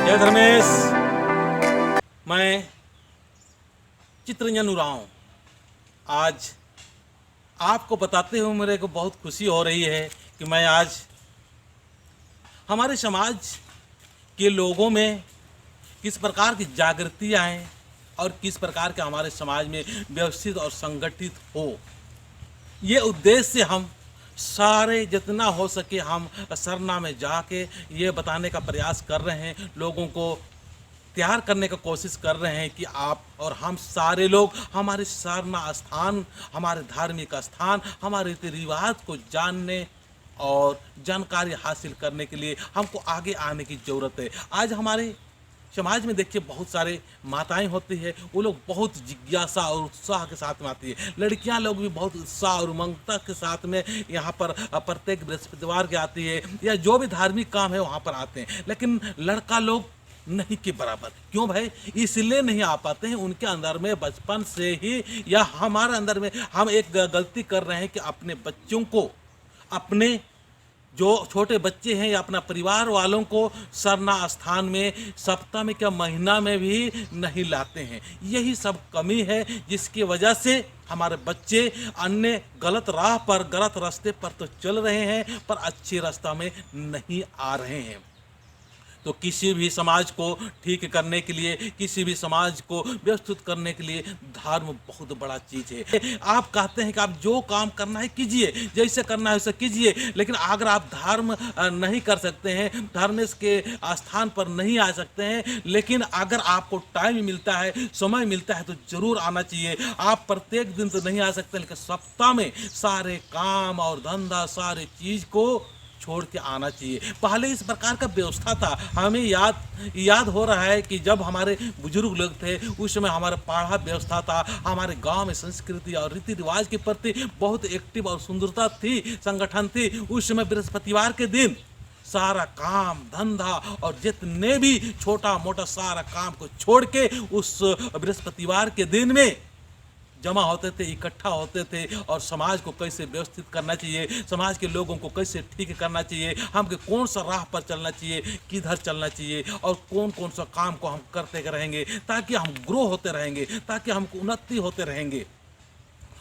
जय धर्मेश। मैं चित्रंजन उरांव आज आपको बताते हुए मेरे को बहुत खुशी हो रही है कि मैं आज हमारे समाज के लोगों में किस प्रकार की जागृति आए और किस प्रकार के हमारे समाज में व्यवस्थित और संगठित हो, ये उद्देश्य से हम सारे जितना हो सके हम सरना में जाके ये बताने का प्रयास कर रहे हैं, लोगों को तैयार करने का कोशिश कर रहे हैं कि आप और हम सारे लोग हमारे सरना स्थान, हमारे धार्मिक स्थान, हमारे रीति रिवाज को जानने और जानकारी हासिल करने के लिए हमको आगे आने की ज़रूरत है। आज हमारे समाज में देखिए बहुत सारे माताएं होती है, वो लोग बहुत जिज्ञासा और उत्साह के साथ में आती है। लड़कियां लोग भी बहुत उत्साह और उमंगता के साथ में यहाँ पर प्रत्येक बृहस्पतिवार के आती है या जो भी धार्मिक काम है वहाँ पर आते हैं। लेकिन लड़का लोग नहीं के बराबर। क्यों भाई? इसलिए नहीं आ पाते हैं, उनके अंदर में बचपन से ही या हमारे अंदर में हम एक गलती कर रहे हैं कि अपने बच्चों को, अपने जो छोटे बच्चे हैं या अपना परिवार वालों को सरना स्थान में सप्ताह में क्या महीना में भी नहीं लाते हैं। यही सब कमी है जिसकी वजह से हमारे बच्चे अन्य गलत राह पर, गलत रास्ते पर तो चल रहे हैं पर अच्छे रास्ता में नहीं आ रहे हैं। तो किसी भी समाज को ठीक करने के लिए, किसी भी समाज को व्यवस्थित करने के लिए धर्म बहुत बड़ा चीज़ है। आप कहते हैं कि आप जो काम करना है कीजिए, जैसे करना है वैसे कीजिए, लेकिन अगर आप धर्म नहीं कर सकते हैं, धर्म के स्थान पर नहीं आ सकते हैं, लेकिन अगर आपको टाइम मिलता है, समय मिलता है तो ज़रूर आना चाहिए। आप प्रत्येक दिन तो नहीं आ सकते, लेकिन सप्ताह में सारे काम और धंधा सारे चीज़ को छोड़ के आना चाहिए। पहले इस प्रकार का व्यवस्था था। हमें याद हो रहा है कि जब हमारे बुजुर्ग लोग थे उस समय हमारा पढ़ा व्यवस्था था, हमारे गांव में संस्कृति और रीति रिवाज के प्रति बहुत एक्टिव और सुंदरता थी, संगठन थी। उस समय बृहस्पतिवार के दिन सारा काम धंधा और जितने भी छोटा मोटा सारा काम को छोड़ के उस बृहस्पतिवार के दिन में जमा होते थे, इकट्ठा होते थे और समाज को कैसे व्यवस्थित करना चाहिए, समाज के लोगों को कैसे ठीक करना चाहिए, हमको कौन सा राह पर चलना चाहिए, किधर चलना चाहिए और कौन कौन सा काम को हम करते रहेंगे ताकि हम ग्रो होते रहेंगे, ताकि हमको उन्नति होते रहेंगे।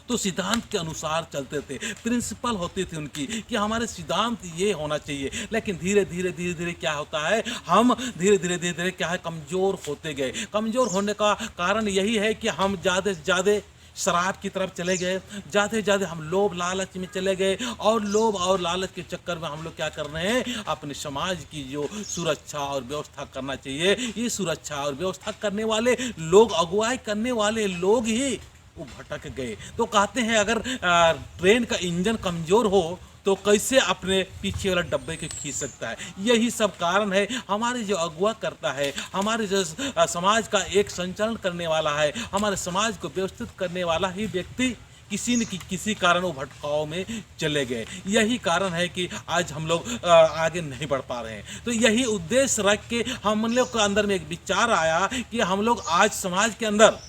तो सिद्धांत के अनुसार चलते थे, प्रिंसिपल होती थी उनकी कि हमारे सिद्धांत ये होना चाहिए। लेकिन धीरे धीरे क्या होता है, हम धीरे धीरे क्या है, कमज़ोर होते गए। कमज़ोर होने का कारण यही है कि हम ज़्यादा से ज़्यादा शराब की तरफ चले गए, ज़्यादा से ज़्यादा हम लोभ लालच में चले गए और लोभ और लालच के चक्कर में हम लोग क्या कर रहे हैं, अपने समाज की जो सुरक्षा और व्यवस्था करना चाहिए, ये सुरक्षा और व्यवस्था करने वाले लोग, अगुवाई करने वाले लोग ही वो भटक गए। तो कहते हैं अगर ट्रेन का इंजन कमज़ोर हो तो कैसे अपने पीछे वाला डब्बे के खींच सकता है। यही सब कारण है। हमारे जो अगुवा करता है, हमारे जो समाज का एक संचालन करने वाला है, हमारे समाज को व्यवस्थित करने वाला ही व्यक्ति किसी न किसी कारण वो भटकाव में चले गए। यही कारण है कि आज हम लोग आगे नहीं बढ़ पा रहे हैं। तो यही उद्देश्य रख के हम लोग के अंदर में एक विचार आया कि हम लोग आज समाज के अंदर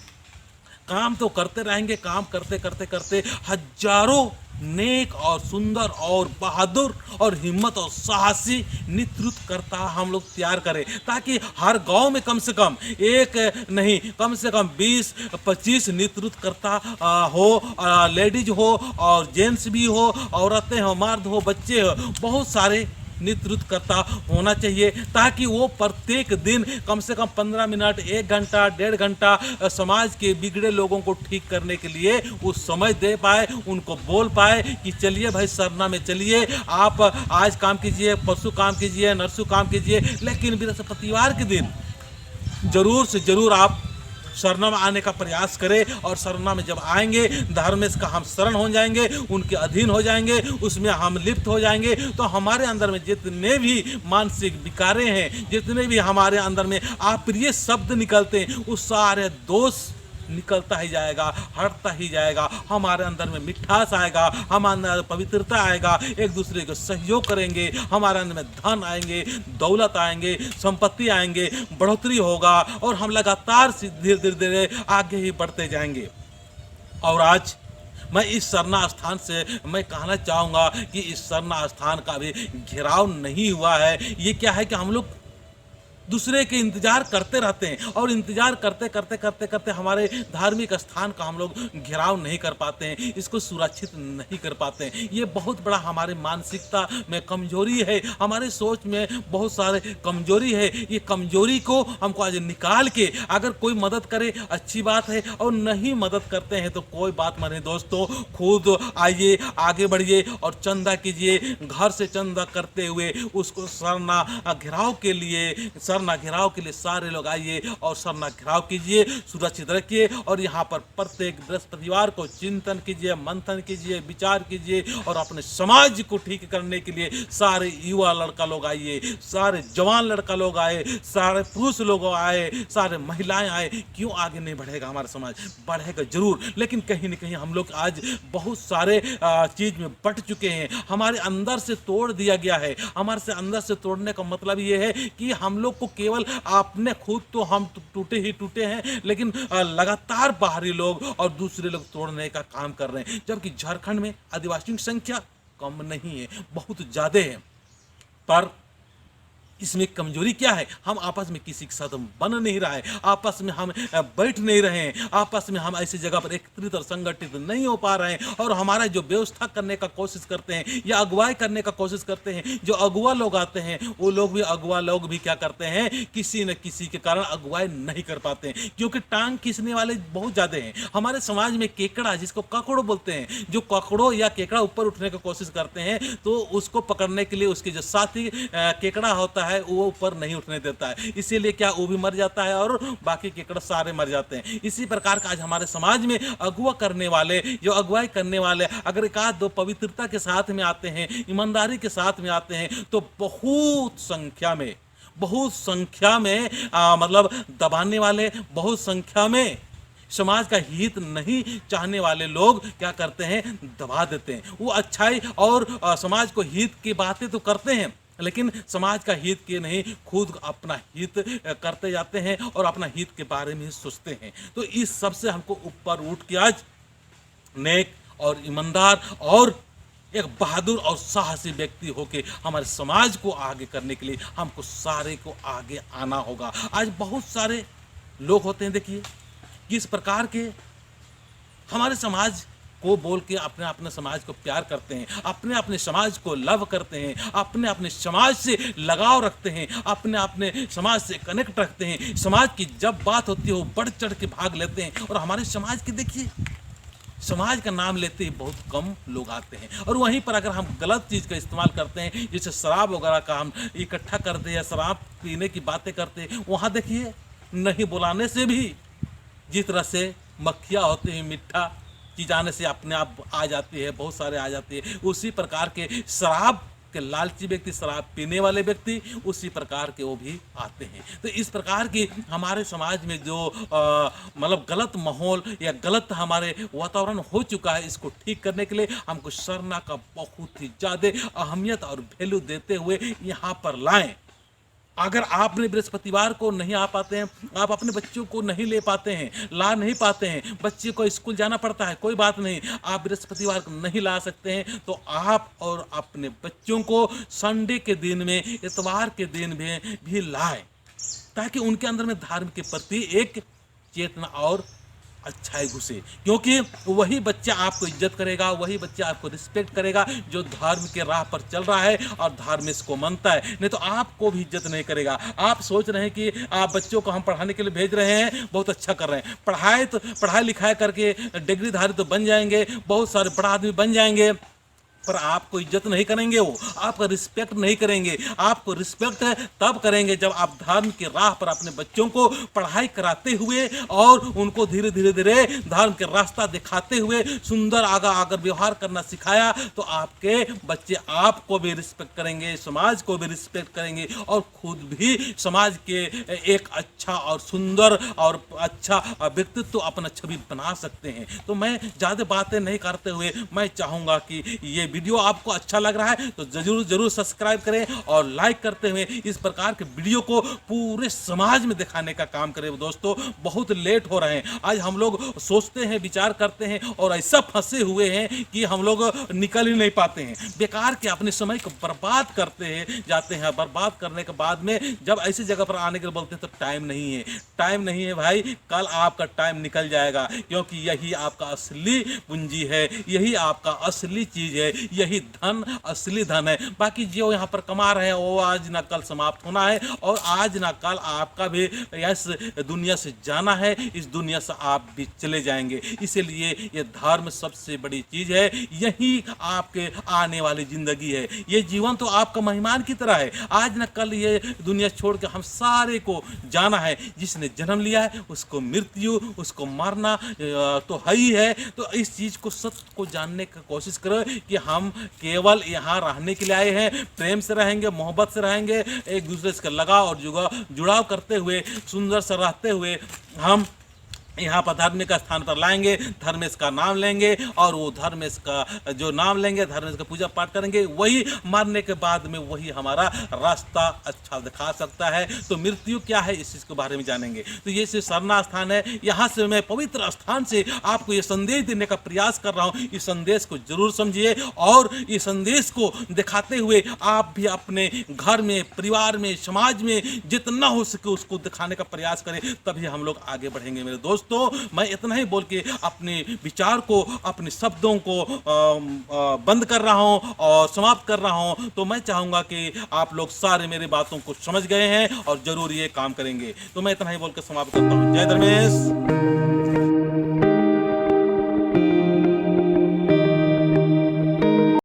काम तो करते रहेंगे, काम करते करते करते हजारों नेक और सुंदर और बहादुर और हिम्मत और साहसी नेतृत्वकर्ता हम लोग तैयार करें, ताकि हर गांव में कम से कम एक नहीं, कम से कम 20-25 नेतृत्वकर्ता हो, लेडीज हो और जेंट्स भी हो, औरतें हो, मर्द हो, बच्चे हो, बहुत सारे नेतृत्वकर्ता होना चाहिए, ताकि वो प्रत्येक दिन कम से कम 15 मिनट, 1 घंटा, 1.5 घंटा समाज के बिगड़े लोगों को ठीक करने के लिए वो समय दे पाए, उनको बोल पाए कि चलिए भाई सरना में चलिए, आप आज काम कीजिए, परसों काम कीजिए, नरसों काम कीजिए, लेकिन बृहस्पतिवार के दिन जरूर से जरूर आप शरणा में आने का प्रयास करें। और शरणा में जब आएंगे, धर्मेश का हम शरण हो जाएंगे, उनके अधीन हो जाएंगे, उसमें हम लिप्त हो जाएंगे, तो हमारे अंदर में जितने भी मानसिक विकारें हैं, जितने भी हमारे अंदर में अप्रिय शब्द निकलते हैं, उस सारे दोष निकलता ही जाएगा, हटता ही जाएगा। हमारे अंदर में मिठास आएगा, हमारे अंदर पवित्रता आएगा, एक दूसरे को सहयोग करेंगे, हमारे अंदर में धन आएंगे, दौलत आएंगे, संपत्ति आएंगे, बढ़ोतरी होगा और हम लगातार धीरे धीरे आगे ही बढ़ते जाएंगे। और आज मैं इस सरना स्थान से मैं कहना चाहूँगा कि इस सरना स्थान का भी घेराव नहीं हुआ है। ये क्या है कि हम लोग दूसरे के इंतजार करते रहते हैं और इंतजार करते करते करते करते हमारे धार्मिक स्थान का हम लोग घेराव नहीं कर पाते हैं, इसको सुरक्षित नहीं कर पाते हैं। ये बहुत बड़ा हमारे मानसिकता में कमजोरी है, हमारे सोच में बहुत सारे कमजोरी है। ये कमजोरी को हमको आज निकाल के अगर कोई मदद करे अच्छी बात है, और नहीं मदद करते हैं तो कोई बात नहीं दोस्तों, खुद आइए, आगे बढ़िए और चंदा कीजिए। घर से चंदा करते हुए उसको सरना घेराव के लिए सारे लोग आइए और सरना घेराव कीजिए, सुरक्षित रखिए। और यहाँ पर प्रत्येक बृहस्पतिवार को चिंतन कीजिए, मंथन कीजिए, विचार कीजिए और अपने समाज को ठीक करने के लिए सारे युवा लड़का लोग आइए, सारे जवान लड़का लोग आए, सारे पुरुष लोग आए, सारे महिलाएं आए। क्यों आगे नहीं बढ़ेगा हमारा समाज? बढ़ेगा जरूर, लेकिन कहीं न कहीं हम लोग आज बहुत सारे चीज में बट चुके हैं, हमारे अंदर से तोड़ दिया गया है। हमारे से अंदर से तोड़ने का मतलब ये है कि हम लोग को केवल अपने खुद तो हम टूटे ही टूटे हैं, लेकिन लगातार बाहरी लोग और दूसरे लोग तोड़ने का काम कर रहे हैं। जबकि झारखंड में आदिवासियों की संख्या कम नहीं है, बहुत ज्यादा है। पर इसमें कमजोरी क्या है? हम आपस में किसी के साथ बन नहीं रहा है, आपस में हम बैठ नहीं रहे हैं, आपस में हम ऐसी जगह पर एकत्रित और संगठित नहीं हो पा रहे हैं। और हमारा जो व्यवस्था करने का कोशिश करते हैं या अगुवाई करने का कोशिश करते हैं, जो अगुआ लोग आते हैं वो लोग भी, अगुआ लोग भी क्या करते हैं, किसी न किसी के कारण अगुवाई नहीं कर पाते हैं, क्योंकि टांग खींचने वाले बहुत ज्यादा हैं। हमारे समाज में केकड़ा, जिसको ककड़ो बोलते हैं, जो ककड़ो या केकड़ा ऊपर उठने की कोशिश करते हैं तो उसको पकड़ने के लिए उसके जो साथी केकड़ा होता है वो ऊपर नहीं उठने देता है, इसीलिए क्या वो भी मर जाता है और बाकी केकड़ा सारे मर जाते हैं। इसी प्रकार का आज हमारे समाज में अगुवा करने वाले, जो अगुवाई करने वाले, अगर एक आध दो पवित्रता के साथ में आते हैं, ईमानदारी के साथ में आते हैं तो बहुत संख्या में मतलब दबाने वाले, बहुत संख्या में समाज का हित नहीं चाहने वाले लोग क्या करते हैं, दबा देते हैं। वो अच्छाई और समाज को हित की बातें तो करते हैं, लेकिन समाज का हित के नहीं, खुद अपना हित करते जाते हैं और अपना हित के बारे में सोचते हैं। तो इस सब से हमको ऊपर उठ के आज नेक और ईमानदार और एक बहादुर और साहसी व्यक्ति होके हमारे समाज को आगे करने के लिए हमको सारे को आगे आना होगा। आज बहुत सारे लोग होते हैं, देखिए किस प्रकार के हमारे समाज को बोल के अपने अपने समाज को प्यार करते हैं, अपने अपने समाज को लव करते हैं, अपने अपने समाज से लगाव रखते हैं, अपने अपने समाज से कनेक्ट रखते हैं। समाज की जब बात होती है वो बढ़ चढ़ के भाग लेते हैं। और हमारे समाज के देखिए, समाज का नाम लेते ही बहुत कम लोग आते हैं। और वहीं पर अगर हम गलत चीज़ का इस्तेमाल करते हैं, जैसे शराब वगैरह का हम इकट्ठा करते हैं या शराब पीने की बातें करते हैं, वहाँ देखिए नहीं बुलाने से भी जिस तरह से मक्खियाँ होती हैं, मिठा चीज आने से अपने आप आ जाती है, बहुत सारे आ जाती है। उसी प्रकार के शराब के लालची व्यक्ति, शराब पीने वाले व्यक्ति, उसी प्रकार के वो भी आते हैं। तो इस प्रकार की हमारे समाज में जो मतलब गलत माहौल या गलत हमारे वातावरण हो चुका है, इसको ठीक करने के लिए हमको सरना का बहुत ही ज़्यादा अहमियत और वैल्यू देते हुए यहाँ पर लाएं। अगर आपने बृहस्पतिवार को नहीं आ पाते हैं, आप अपने बच्चों को नहीं ले पाते हैं, ला नहीं पाते हैं, बच्चे को स्कूल जाना पड़ता है, कोई बात नहीं, आप बृहस्पतिवार को नहीं ला सकते हैं, तो आप और अपने बच्चों को संडे के दिन में, इतवार के दिन में भी लाएं, ताकि उनके अंदर में धर्म के प्रति एक चेतना और अच्छाई घुसे। क्योंकि वही बच्चा आपको इज्जत करेगा, वही बच्चा आपको रिस्पेक्ट करेगा जो धर्म के राह पर चल रहा है और धर्म इसको मानता है। नहीं तो आपको भी इज्जत नहीं करेगा। आप सोच रहे हैं कि आप बच्चों को हम पढ़ाने के लिए भेज रहे हैं, बहुत अच्छा कर रहे हैं, पढ़ाई लिखाई करके डिग्रीधारी तो बन जाएंगे, बहुत सारे बड़ा आदमी बन जाएंगे, पर आपको इज्जत नहीं करेंगे, वो आपका रिस्पेक्ट नहीं करेंगे। आपको रिस्पेक्ट तब करेंगे जब आप धर्म की राह पर अपने बच्चों को पढ़ाई कराते हुए और उनको धीरे धीरे धर्म के रास्ता दिखाते हुए सुंदर अगर व्यवहार करना सिखाया, तो आपके बच्चे आपको भी रिस्पेक्ट करेंगे, समाज को भी रिस्पेक्ट करेंगे और खुद भी समाज के एक अच्छा और सुंदर और अच्छा व्यक्तित्व अपना छवि बना सकते हैं। तो मैं ज़्यादा बातें नहीं करते हुए मैं चाहूँगा कि ये वीडियो आपको अच्छा लग रहा है तो जरूर सब्सक्राइब करें और लाइक करते हुए इस प्रकार के वीडियो को पूरे समाज में दिखाने का काम करें। दोस्तों बहुत लेट हो रहे हैं, आज हम लोग सोचते हैं, विचार करते हैं और ऐसा फंसे हुए हैं कि हम लोग निकल ही नहीं पाते हैं। बेकार के अपने समय को बर्बाद करते हैं जाते हैं। बर्बाद करने के बाद में जब ऐसी जगह पर आने के लिए बोलते हैं तो टाइम नहीं है भाई। कल आपका टाइम निकल जाएगा, क्योंकि यही आपका असली पूंजी है, यही आपका असली चीज है, यही धन असली धन है। बाकी जो यहाँ पर कमा रहे हैं वो आज ना कल समाप्त होना है और आज ना कल आपका भी इस दुनिया से जाना है, इस दुनिया से आप भी चले जाएंगे। इसीलिए ये धर्म सबसे बड़ी चीज है, यही आपके आने वाली जिंदगी है। ये जीवन तो आपका मेहमान की तरह है, आज न कल ये दुनिया छोड़ के हम सारे को जाना है। जिसने जन्म लिया है उसको मृत्यु, उसको मरना तो है ही है। तो इस चीज को, सत्य को जानने की कोशिश करो कि हम केवल यहाँ रहने के लिए आए हैं। प्रेम से रहेंगे, मोहब्बत से रहेंगे, एक दूसरे से लगाव और जुड़ाव करते हुए, सुंदर से रहते हुए हम यहाँ पर धार्मिक स्थान पर लाएंगे, धर्मेश का नाम लेंगे और वो धर्मेश का जो नाम लेंगे, धर्मेश का पूजा पाठ करेंगे, वही मरने के बाद में वही हमारा रास्ता अच्छा दिखा सकता है। तो मृत्यु क्या है इस चीज़ के बारे में जानेंगे। तो ये सिर्फ सरना स्थान है, यहाँ से मैं पवित्र स्थान से आपको ये संदेश देने का प्रयास कर रहा हूँ। इस संदेश को जरूर समझिए और इस संदेश को दिखाते हुए आप भी अपने घर में, परिवार में, समाज में जितना हो सके उसको दिखाने का प्रयास करें, तभी हम लोग आगे बढ़ेंगे। मेरे दोस्तों, मैं इतना ही बोल के अपने विचार को, अपने शब्दों को बंद कर रहा हूं और समाप्त कर रहा हूं। तो मैं चाहूंगा कि आप लोग सारे मेरी बातों को समझ गए हैं और जरूर ये काम करेंगे। तो मैं इतना ही बोल के समाप्त करता हूं। जय धर्मेश।